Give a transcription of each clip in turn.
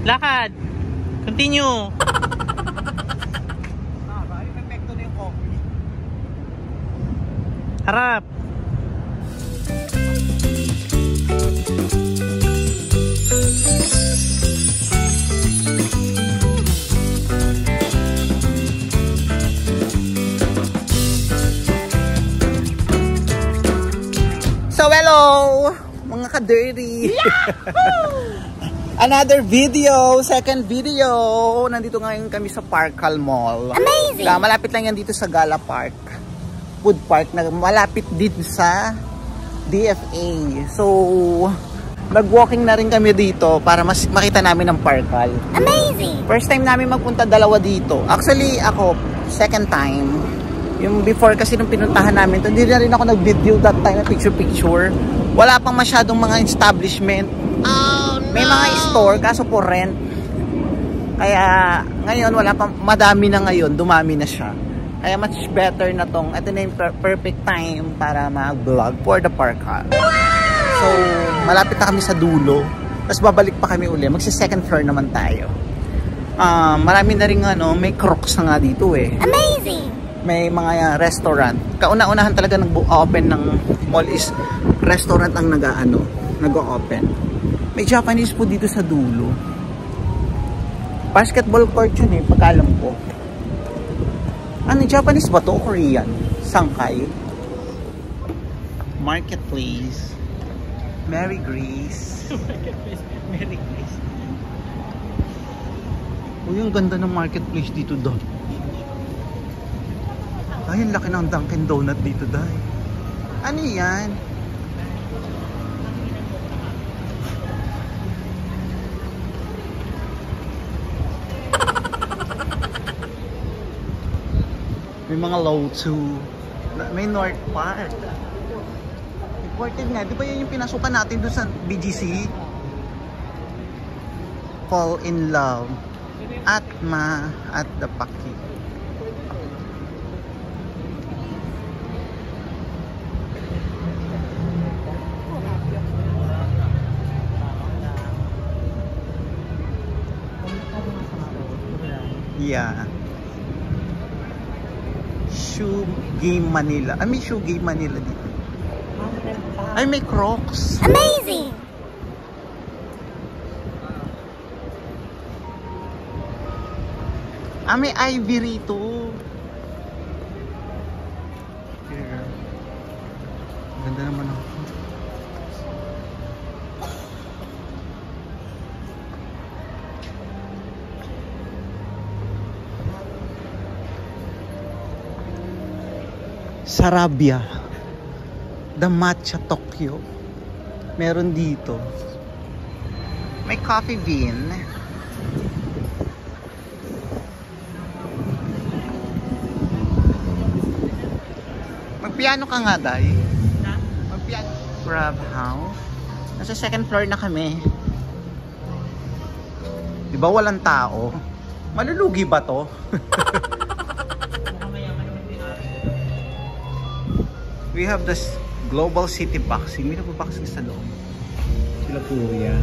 Lakad. Continue. Bakit epekto na yung coffee? Harap. So hello mga ka-dirty. Another video, second video. Nandito ngayon kami sa Parkal Mall. Amazing! Malapit lang yan dito sa Gala Park. Food Park na malapit din sa DFA. So, nag-walking na rin kami dito para mas makita namin ang Parkal. Amazing! First time namin magpunta, dalawa dito. Actually, ako, second time. Yung before kasi nung pinuntahan namin to, hindi na rin ako nag-video that time na picture-picture. Wala pang masyadong mga establishment. Oh, no. May mga store, kaso for rent. Kaya, ngayon, wala pang, madami na ngayon, dumami na siya. Kaya much better na tong, ito na yung perfect time para mag-vlog for the Parkal. Wow! So, malapit na kami sa dulo. Tapos babalik pa kami uli. Magsi-second floor naman tayo. Marami na rin may Crocs na nga dito eh. Amazing! May mga restaurant. Kauna-unahan talaga nag-open ng mall is restaurant ang nag-open. May Japanese food dito sa dulo. Basketball court yun eh, pagkalam ko. Ano, Japanese ba to? Korean? Sangkay? Marketplace. Mary Grace. Merry Christmas. Uy, ang ganda ng marketplace dito daw. Ay, ang laki ng Dunkin Donut dito daw. Ano yan? May mga Lotto. May North Park. Important nga. Di ba yan yung pinasukan natin doon sa BGC? Fall in Love. Atma at the Paki. Yeah. Shoe Game Manila. May Shoe Game Manila dito. Ay, may Crocs. Amazing! May Ivy rito. Here. Ganda naman ako. Sarabia. The Matcha Tokyo. Meron dito. May Coffee Bean. Magpiano ka nga, Day. Magpiano. Crab House. Nasa second floor na kami. Diba walang tao? Malulugi ba to? We have this Global City Boxing. May nagbo-boxing sa loob. Sila Puria.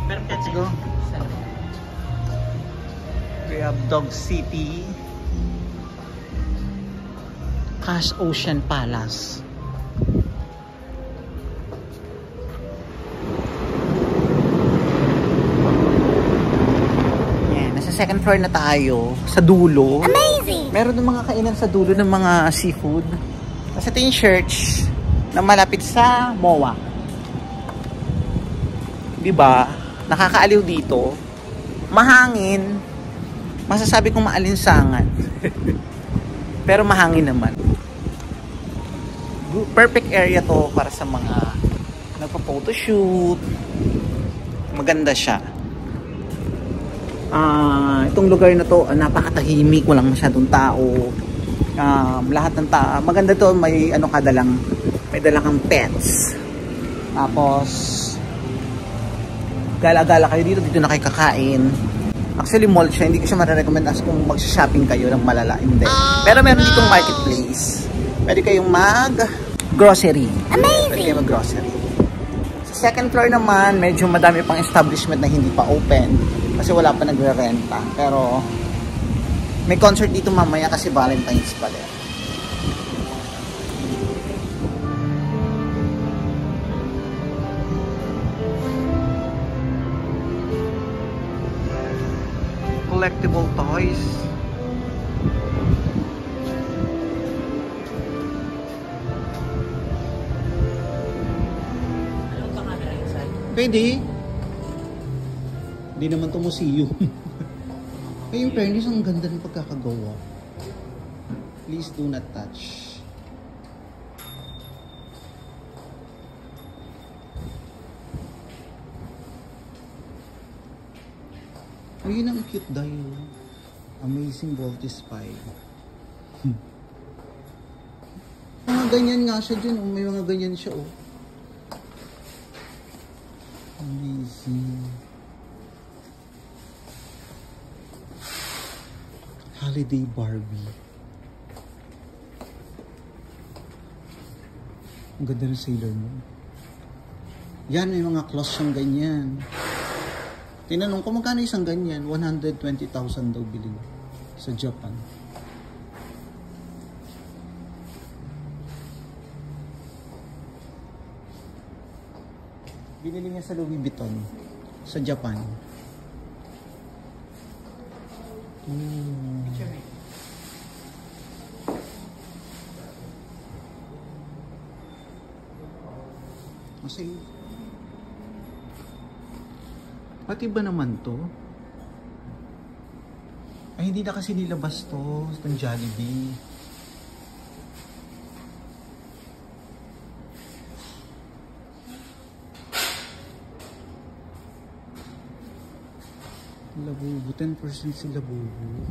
Let's go. We have Dog City. Cash Ocean Palace. Yan. Nasa second floor na tayo. Sa dulo. Amazing! Meron ng mga kainan sa dulo ng mga seafood. Kasi ito yung church na malapit sa MOA. Diba? Nakakaaliw dito. Mahangin. Masasabi kong maalinsangan. Pero mahangin naman. Perfect area to para sa mga nagpa-photoshoot. Maganda siya. Itong lugar na to, napakatahimik, walang masyadong tao. Lahat ng tao, maganda to, may may dalang pets. Tapos gala-gala kayo dito na kayo kakain. Actually mall siya, hindi ko siya marirecommend as kung mag-shopping kayo ng malala, hindi. Pero meron ditong marketplace. Pwede kayong mag-grocery. Amazing! Pwede kayong mag-grocery. Sa Second floor naman, medyo madami pang establishment na hindi pa open kasi wala pa nagre-renta. Pero may concert dito mamaya kasi Valentine's pala. Collectible toys. Pwede. Hindi naman ito museum. Ay, yung fairness, ang ganda ng pagkakagawa. Please do not touch. Oh, yun ang cute dahil. Amazing Voltis 5. Mga ganyan nga siya dyan. Oh. May mga ganyan siya. Oh. Amazing. Holiday Barbie. Ang ganda ng Sailor Moon. Yan, may mga clothes siyang ganyan. Tinanong ko magkano isang ganyan. 120,000 daw bilhin sa Japan. Binili niya sa Louis Vuitton sa Japan. Kasi pati ba naman to? Ay, hindi na kasi nilabas to ng Jollibee. Labubu, 10% si Labubu.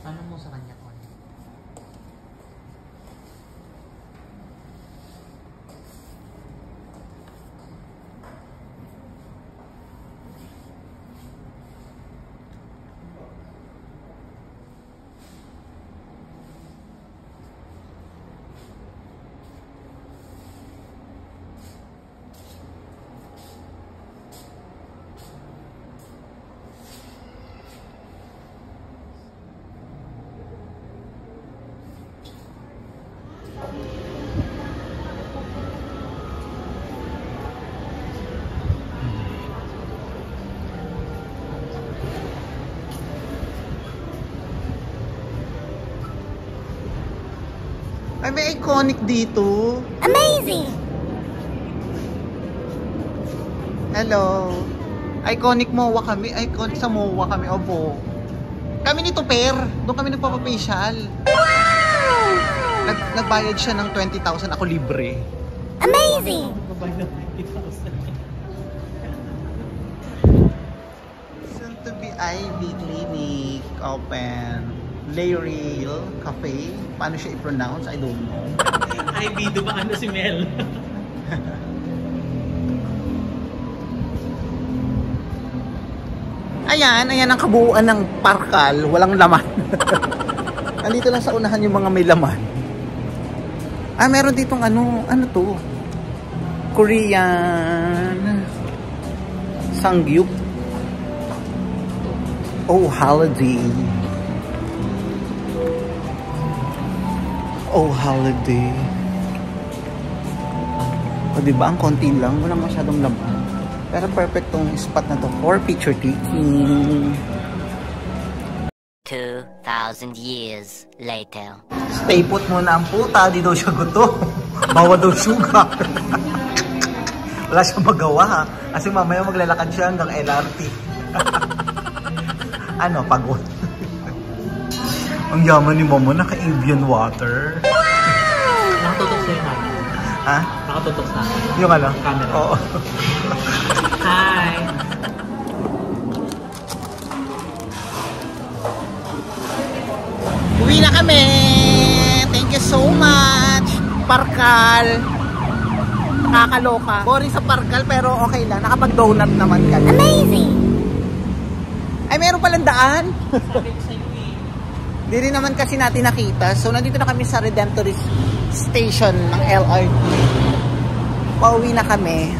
Ano mo sa kanya ko? Ay, may iconic dito. Amazing! Hello. Iconic MOA kami. Iconic sa MOA kami. Opo. Kami nito, Per. Doon kami nagpapafacial. Wow! Nagbayad siya ng 20,000. Ako libre. Amazing! Magbabayad ng 20,000. Soon to be Ivy Clinic. Open. Laurel Cafe. Paano siya i-pronounce? I don't know. Ay, bido ba ano si Mel? Ayan ang kabuuan ng Parkal. Walang laman. Andito lang sa unahan yung mga may laman. Ah, meron ditong ano to? Korean Sangyup. Oh, holiday. Oh, holiday. O, diba? Ang konti lang. Walang masyadong laman. Pero perfect tong spot na to for picture taking. 2,000 years later. Stay put muna ang puta, di daw siya gutom. Bawa daw sugar. Wala siyang magawa. Kasi mamaya maglalakad siya hanggang LRT. Ano, pagod. Ang yaman ni Momo, naka-avian water. Nakatutok sa'yo namin. Ha? Nakatutok sa akin. Yung ano? Camera. Oo. Hi! Uwi na kami! Thank you so much! Parkal! Nakakaloka. Boring sa Parkal pero okay lang. Nakapag-donut naman kami. Amazing! Ay, meron palang daan! Sabi ko sa'yo eh. Hindi rin naman kasi natin nakita. So, nandito na kami sa Redemptorist Station ng LRT. Pauwi na kami.